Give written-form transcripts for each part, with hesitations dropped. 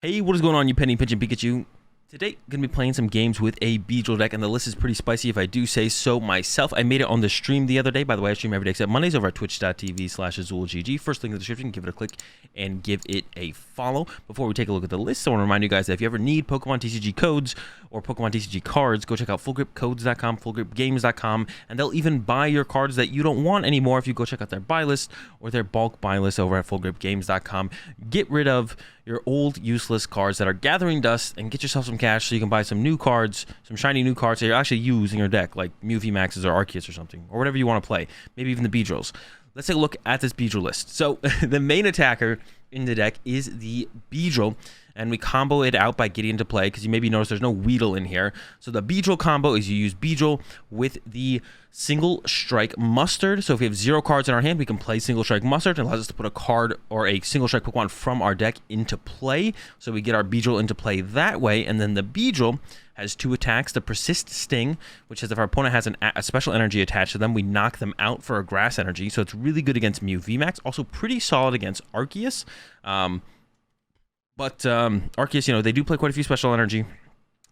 Hey, what is going on, you penny pinching Pikachu? Today, going to be playing some games with a Beedrill deck, and the list is pretty spicy if I do say so myself. I made it on the stream the other day. By the way, I stream every day except Mondays over at twitch.tv/AzulGG. First link in the description, give it a click and give it a follow. Before we take a look at the list, I want to remind you guys that if you ever need Pokemon TCG codes or Pokemon TCG cards, go check out fullgripcodes.com, fullgripgames.com, and they'll even buy your cards that you don't want anymore if you go check out their buy list or their bulk buy list over at fullgripgames.com. Get rid of your old useless cards that are gathering dust and get yourself some cash so you can buy some new cards, some shiny new cards that you actually use in your deck, like Mew VMAXs or Arceus or something, or whatever you want to play, maybe even the Beedrills. Let's take a look at this Beedrill list. So the main attacker in the deck is the Beedrill, and we combo it out by getting into play because you maybe notice there's no Weedle in here. So the Beedrill combo is you use Beedrill with the single strike mustard. So if we have 0 cards in our hand, we can play single strike mustard. It allows us to put a card or a single strike Pokemon from our deck into play. So we get our Beedrill into play that way. And then the Beedrill has 2 attacks: the Persist Sting, which says if our opponent has a special energy attached to them, we knock them out for a grass energy. So it's really good against Mew VMAX. Also pretty solid against Arceus. But Arceus, you know, they do play quite a few special energy.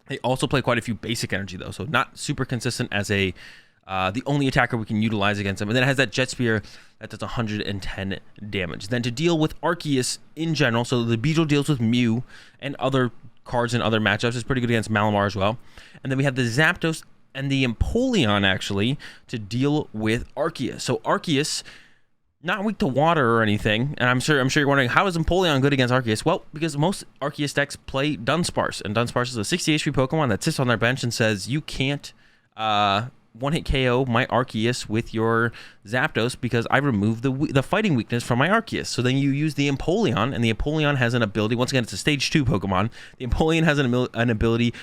They also play quite a few basic energy, though, so not super consistent as a the only attacker we can utilize against them. And then it has that Jet Spear that does 110 damage. Then to deal with Arceus in general, so the Beedrill deals with Mew and other cards in other matchups. It's pretty good against Malamar as well. And then we have the Zapdos and the Empoleon, actually, to deal with Arceus. So Arceus, not weak to water or anything, and I'm sure you're wondering, how is Empoleon good against Arceus? Well, because most Arceus decks play Dunsparce, and Dunsparce is a 60 HP Pokemon that sits on their bench and says, you can't one-hit KO my Arceus with your Zapdos because I removed the fighting weakness from my Arceus. So then you use the Empoleon, and the Empoleon has an ability, once again, it's a stage 2 Pokemon. The Empoleon has an ability,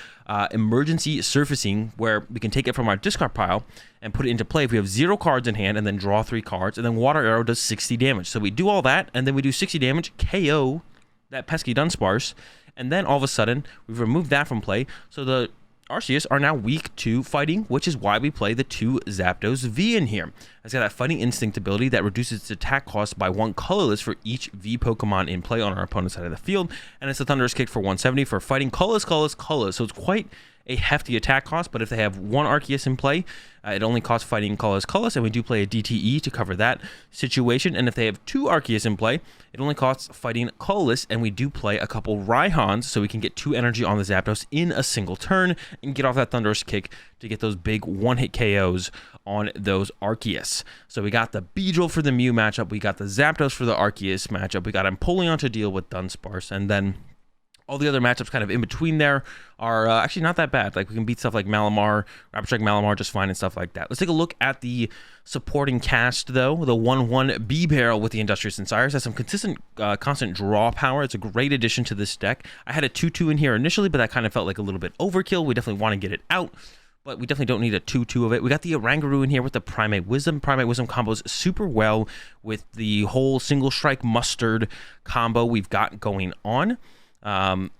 emergency surfacing, where we can take it from our discard pile and put it into play if we have 0 cards in hand, and then draw 3 cards, and then Water Arrow does 60 damage. So we do all that, and then we do 60 damage, KO that pesky Dunsparce, and then all of a sudden, we've removed that from play, so the Arceus are now weak to fighting, which is why we play the 2 Zapdos V in here. It's got that Fighting Instinct ability that reduces its attack cost by 1 colorless for each V Pokemon in play on our opponent's side of the field, and it's a Thunderous Kick for 170 for fighting colorless. So it's quite a hefty attack cost, but if they have 1 Arceus in play, it only costs fighting colorless, and we do play a DTE to cover that situation. And if they have 2 Arceus in play, it only costs fighting colorless, and we do play a couple Rhyhorns, so we can get 2 energy on the Zapdos in a single turn and get off that Thunderous Kick to get those big one-hit KOs on those Arceus. So we got the Beedrill for the Mew matchup, we got the Zapdos for the Arceus matchup, we got Empoleon to deal with Dunsparce, and then all the other matchups kind of in between there are actually not that bad. Like, we can beat stuff like Malamar, Rapid Strike Malamar just fine and stuff like that. Let's take a look at the supporting cast, though. The 1/1 Beedrill with the Industrious Incisors has some consistent, constant draw power. It's a great addition to this deck. I had a 2/2 in here initially, but that kind of felt like a little bit overkill. We definitely want to get it out, but we definitely don't need a 2/2 of it. We got the Oranguru in here with the Primate Wisdom. Primate Wisdom combos super well with the whole single strike mustard combo we've got going on. Can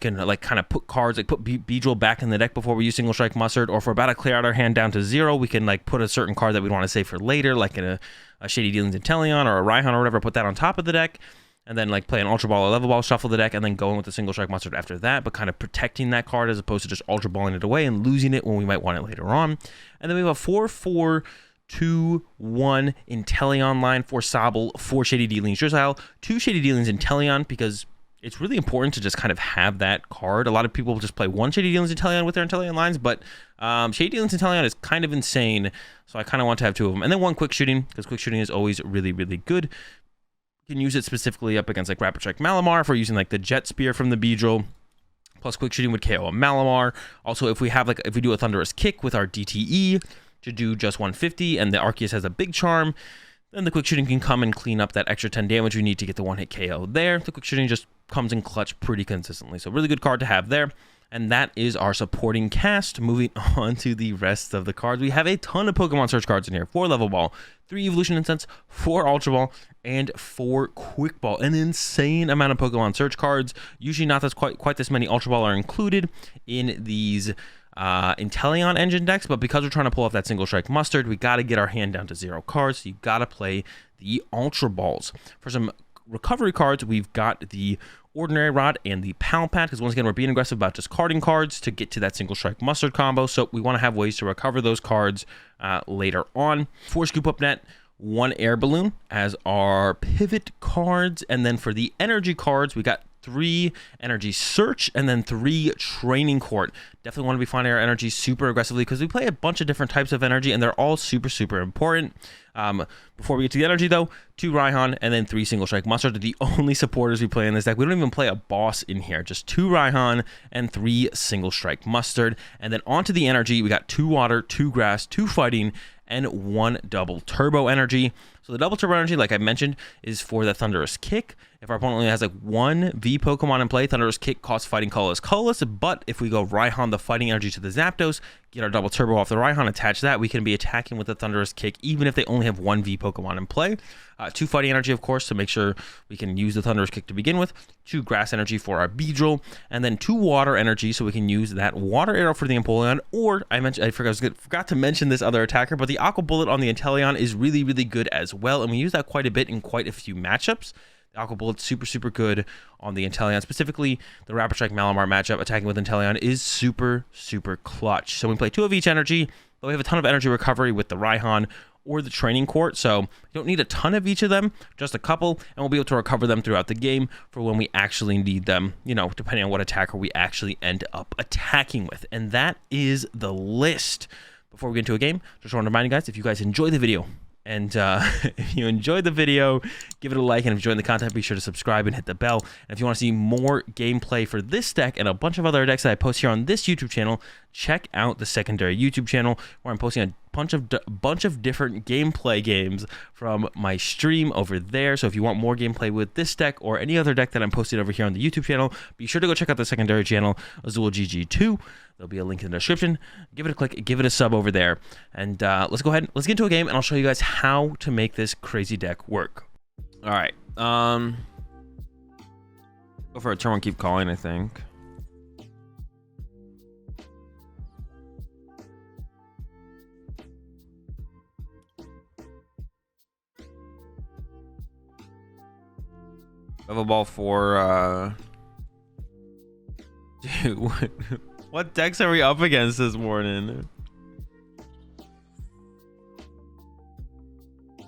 like kind of put cards, like put Beedrill back in the deck before we use single strike mustard, or if we're about to clear out our hand down to 0, we can like put a certain card that we want to save for later, like in a Shady Dealings Inteleon or a Rhyhorn or whatever, put that on top of the deck, and then like play an Ultra Ball or Level Ball, shuffle the deck, and then go in with the single strike mustard after that, but kind of protecting that card as opposed to just Ultra Balling it away and losing it when we might want it later on. And then we have a 4/4 2/1 Inteleon line for Sobble, 4 Shady Dealings Drizzile, 2 Shady Dealings Inteleon, because it's really important to just kind of have that card. A lot of people just play 1 Shady Dealings Inteleon with their Inteleon lines, but Shady Dealings Inteleon is kind of insane, so I kind of want to have 2 of them. And then 1 Quick Shooting, because Quick Shooting is always really, really good. You can use it specifically up against like Rapid Strike Malamar for using like the Jet Spear from the Beedrill. Plus Quick Shooting would KO a Malamar. Also, if we do a Thunderous Kick with our DTE to do just 150, and the Arceus has a big charm, then the Quick Shooting can come and clean up that extra 10 damage we need to get the 1-hit KO there. The Quick Shooting just comes in clutch pretty consistently. So really good card to have there. And that is our supporting cast. Moving on to the rest of the cards. We have a ton of Pokemon Search cards in here. 4 Level Ball, 3 Evolution Incense, 4 Ultra Ball, and 4 Quick Ball. An insane amount of Pokemon Search cards. Usually not quite this many Ultra Ball are included in these Inteleon engine decks, but because we're trying to pull off that single strike mustard, we got to get our hand down to 0 cards. So you got to play the Ultra Balls. For some recovery cards, we've got the Ordinary Rod and the Pal Pad, because once again, we're being aggressive about discarding cards to get to that single strike mustard combo, so we want to have ways to recover those cards later on. 4 Scoop Up Net, 1 Air Balloon as our pivot cards, and then for the energy cards, we got 3 Energy Search and then 3 Training Court. Definitely want to be finding our energy super aggressively because we play a bunch of different types of energy and they're all super important. Before we get to the energy though, 2 Raihan and then 3 Single Strike Mustard are the only supporters we play in this deck. We don't even play a boss in here, just 2 Raihan and 3 Single Strike Mustard. And then onto the energy, we got 2 Water, 2 Grass, 2 Fighting, and 1 Double Turbo Energy. So the Double Turbo Energy, like I mentioned, is for the Thunderous Kick. If our opponent only has like 1 V Pokemon in play, Thunderous Kick costs Fighting colorless, but if we go Raihan the Fighting Energy to the Zapdos, get our Double Turbo off the Raihan, attach that, we can be attacking with the Thunderous Kick even if they only have 1 V Pokemon in play. 2 Fighting Energy, of course, to make sure we can use the Thunderous Kick to begin with. 2 Grass Energy for our Beedrill, and then 2 Water Energy so we can use that Water Arrow for the Empoleon, or I forgot to mention this other attacker, but the Aqua Bullet on the Inteleon is really good as well, and we use that quite a bit in quite a few matchups. The Aqua Bullet's super good on the Inteleon. Specifically, the Rapid Strike Malamar matchup attacking with Inteleon is super clutch. So we play 2 of each energy, but we have a ton of energy recovery with the Raihan or the Training Court, so you don't need a ton of each of them, just a couple, and we'll be able to recover them throughout the game for when we actually need them, you know, depending on what attacker we actually end up attacking with. And that is the list. Before we get into a game, just want to remind you guys, if you guys enjoy the video, and if you enjoyed the video, give it a like, and if you enjoyed the content, be sure to subscribe and hit the bell. And if you want to see more gameplay for this deck and a bunch of other decks that I post here on this YouTube channel, check out the secondary YouTube channel where I'm posting a bunch of different gameplay games from my stream over there. So if you want more gameplay with this deck or any other deck that I'm posting over here on the YouTube channel, be sure to go check out the secondary channel, AzulGG 2. There'll be a link in the description. Give it a click, give it a sub over there, and let's go ahead, let's get into a game, and I'll show you guys how to make this crazy deck work. All right, go for a turn 1, keep calling, I think. Level ball for dude, what decks are we up against this morning? Do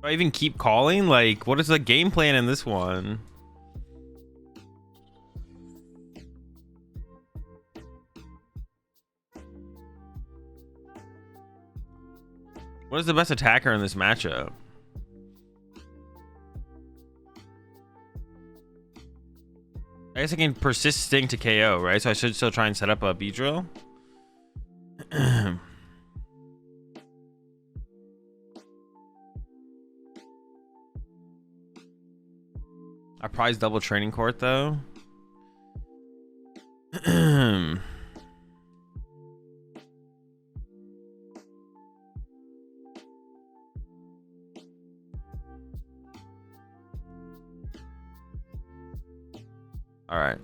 I even keep calling? Like, what is the game plan in this one? What is the best attacker in this matchup? I guess I can persist Sting to KO, right? So I should still try and set up a Beedrill. I prize double Training Court though. All right.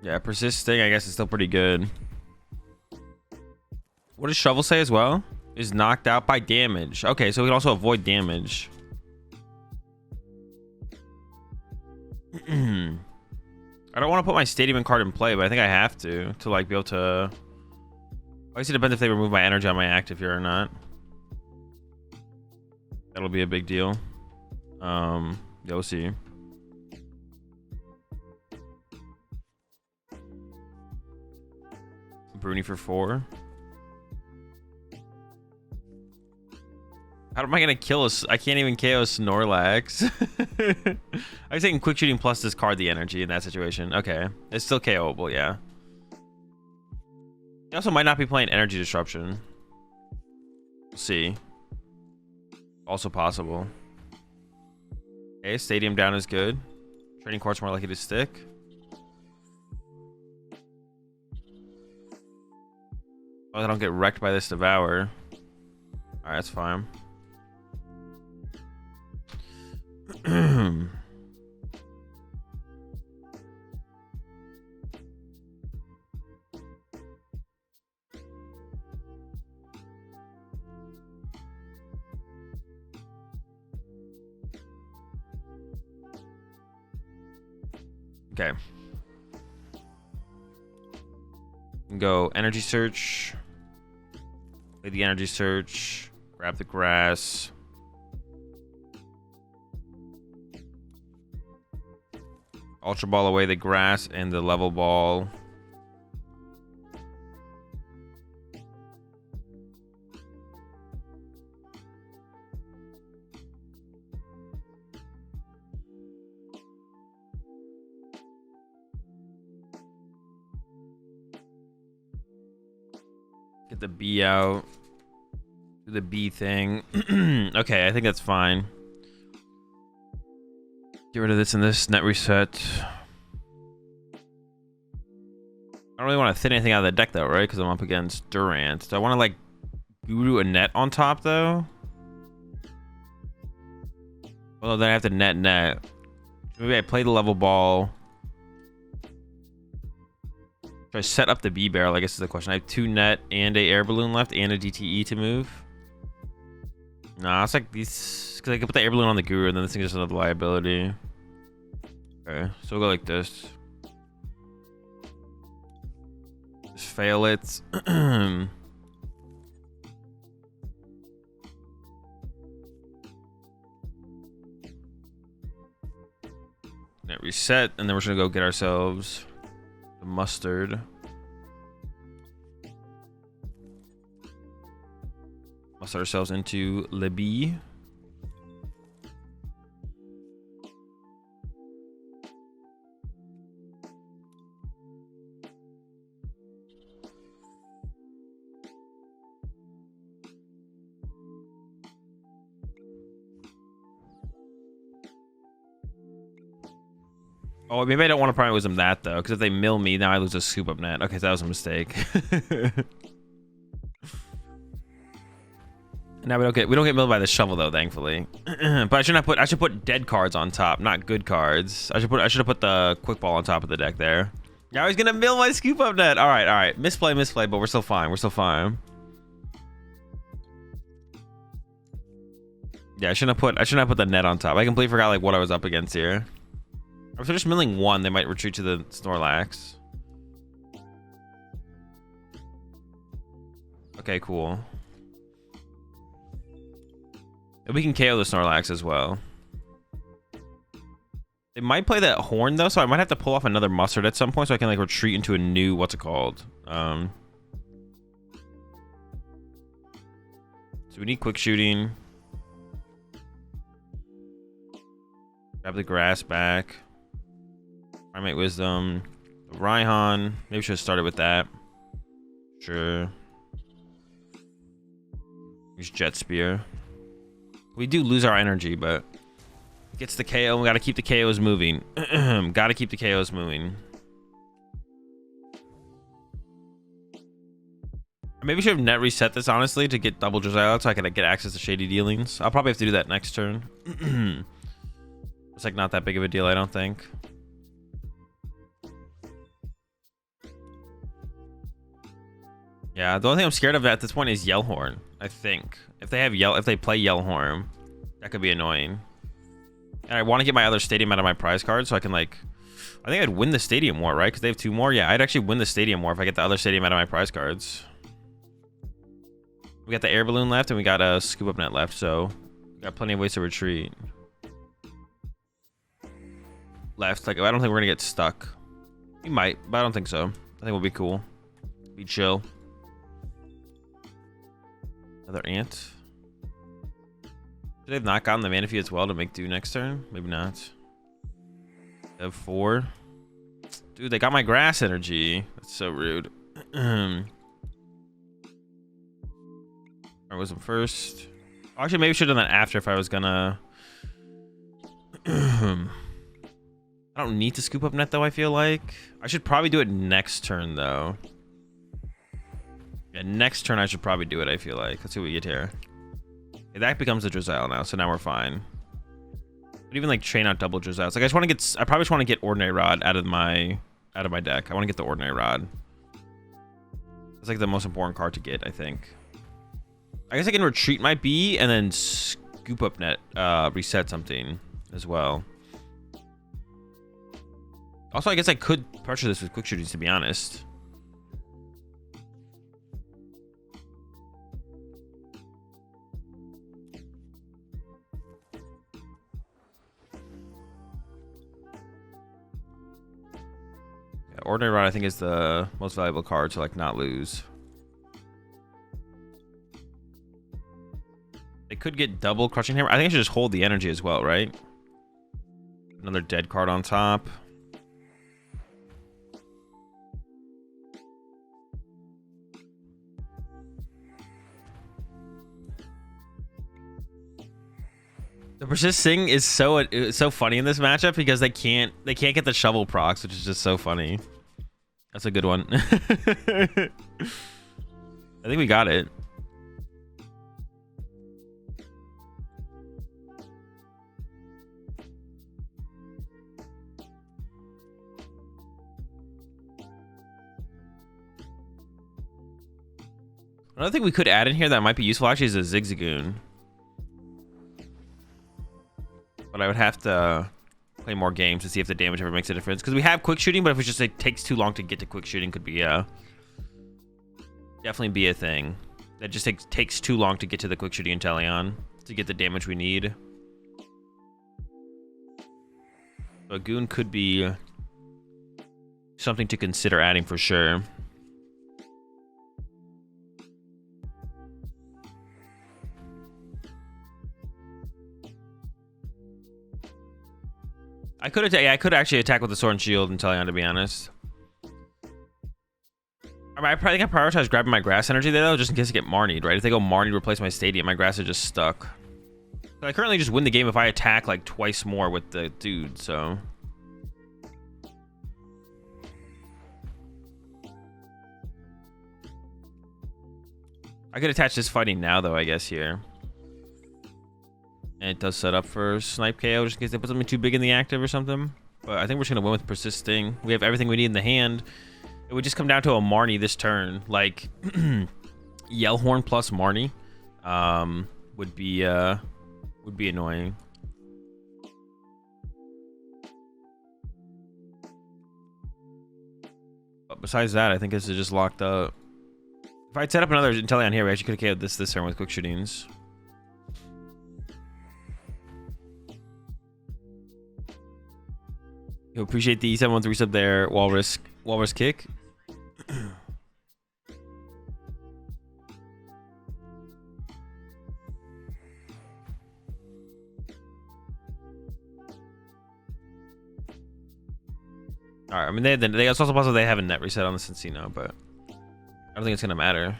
Yeah, persisting, I guess, is still pretty good. What does Shovel say as well? Is knocked out by damage. Okay, so we can also avoid damage. I don't want to put my Stadium card in play, but I think I have to like be able to. I guess it depends if they remove my energy on my active here or not. That'll be a big deal. Yeah, we'll see. Bruni for 4. How am I gonna kill us? I can't even KO Snorlax. I was thinking quick shooting plus discard the energy in that situation. Okay, it's still KOable, yeah. He also might not be playing energy disruption. We'll see. Also possible. Okay, Stadium down is good. Training Court's more likely to stick. Oh, I don't get wrecked by this Devour. Alright, that's fine. Okay. Go energy search. Play the energy search. Grab the grass. Ultra ball away the grass and the level ball. Get the B out. Do the B thing. Okay, I think that's fine. Get rid of this and this. Net reset. I don't really want to thin anything out of the deck though, right? Because I'm up against Durant. Do I want to like Guru a net on top though? Well, then I have to net. Maybe I play the level ball. Should I set up the B barrel? I guess is the question. I have 2 net and a air balloon left and a DTE to move. Nah, it's like these, because I can put the air balloon on the Guru and then this thing is just another liability. Okay, so we'll go like this. Just fail it. Net reset, and then we're just gonna go get ourselves the mustard. Mustard ourselves into Libby. Oh, maybe I don't want to Prime Wisdom that though, because if they mill me, now I lose a scoop up net. Okay, so that was a mistake. Now we don't get milled by the shovel though, thankfully. But I should put dead cards on top, not good cards. I should have put the quick ball on top of the deck there. Now he's gonna mill my scoop up net. All right. Misplay, but we're still fine. Yeah, I shouldn't have put the net on top. I completely forgot like what I was up against here. If they're just milling 1, they might retreat to the Snorlax. Okay, cool. And we can KO the Snorlax as well. They might play that horn though, so I might have to pull off another mustard at some point so I can like retreat into a new, what's it called? So we need quick shooting. Grab the grass back. Primate Wisdom. The Raihan. Maybe we should have started with that. Sure. Use Jet Spear. We do lose our energy, but it gets the KO. We gotta keep the KOs moving. Gotta keep the KOs moving. Maybe we should have net reset this, honestly, to get double Drizzle out so I can get access to Shady Dealings. I'll probably have to do that next turn. It's like not that big of a deal, I don't think. Yeah, the only thing I'm scared of at this point is Yellhorn, I think. If they play Yellhorn, that could be annoying. And I want to get my other stadium out of my prize card so I can like, I think I'd win the stadium war, right? Because they have 2 more. Yeah, I'd actually win the stadium war if I get the other stadium out of my prize cards. We got the air balloon left and we got a scoop up net left, so we got plenty of ways to retreat. Left, like I don't think we're gonna get stuck. We might, but I don't think so. I think we'll be cool. Be chill. Another ant. Should they have not gotten the Manaphy as well to make do next turn? Maybe not. They have 4. Dude, they got my grass energy. That's so rude. I was them first. Actually, maybe I should have done that after if I was gonna. I don't need to scoop up net though, I feel like. I should probably do it next turn though. Yeah, next turn I should probably do it, I feel like. Let's see what we get here. Okay, that becomes a Drizzle now, so now we're fine. But even like chain out double Drizzles. Like I probably just want to get Ordinary Rod out of my deck. I want to get the Ordinary Rod. It's like the most important card to get, I think. I guess I can retreat my B and then scoop up net, reset something as well. Also, I guess I could pressure this with quick shootings, to be honest. Yeah, Ordinary Rod, I think, is the most valuable card to like not lose. They could get double Crushing Hammer. I think I should just hold the energy as well, right? Another dead card on top. The persisting is so funny in this matchup because they can't get the shovel procs, which is just so funny. That's a good one. I think we got it. Another thing we could add in here that might be useful actually is a Zigzagoon. But I would have to play more games to see if the damage ever makes a difference. Because we have quick shooting, but if it just like, takes too long to get to quick shooting, could be definitely be a thing. That just takes too long to get to the quick shooting Inteleon to get the damage we need. So a Goon could be something to consider adding for sure. I could actually attack with the Sword and Shield and Inteleon, to be honest. I think I prioritize grabbing my grass energy there, though, just in case I get Marnied, right? If they go Marnied, replace my Stadium, my grass are just stuck. So I currently just win the game if I attack like twice more with the dude, so. I could attach this fighting now, though, I guess, here. And it does set up for snipe KO just in case they put something too big in the active or something. But I think we're just going to win with persisting. We have everything we need in the hand. It would just come down to a Marnie this turn. Like, Yellhorn plus Marnie would be annoying. But besides that, I think this is just locked up. If I'd set up another Inteleon here, we actually could have KO'd this turn with quick shootings. You appreciate the 713 sub there, Walrus Kick. Alright, I mean they it's also possible they have a net reset on the Cincino, but I don't think it's gonna matter.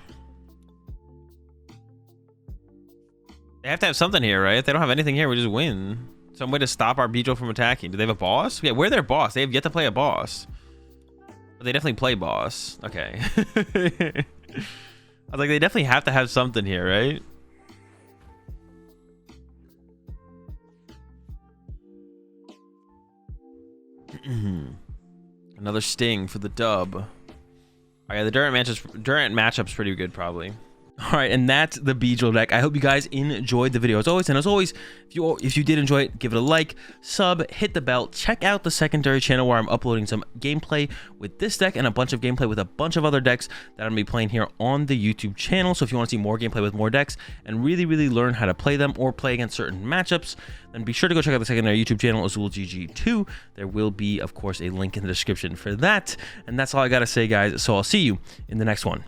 They have to have something here, right? If they don't have anything here, we just win. Some way to stop our Beedrill from attacking. Do they have a boss? Yeah, we're their boss. They have yet to play a boss. But they definitely play boss. Okay. I was like, they definitely have to have something here, right? Another Sting for the dub. Oh yeah, the Durant matchup's pretty good, probably. All right, and that's the Beedrill deck. I hope you guys enjoyed the video as always. And as always, if you did enjoy it, give it a like, sub, hit the bell. Check out the secondary channel where I'm uploading some gameplay with this deck and a bunch of gameplay with a bunch of other decks that I'm going to be playing here on the YouTube channel. So if you want to see more gameplay with more decks and really, really learn how to play them or play against certain matchups, then be sure to go check out the secondary YouTube channel, AzulGG 2. There will be, of course, a link in the description for that. And that's all I got to say, guys. So I'll see you in the next one.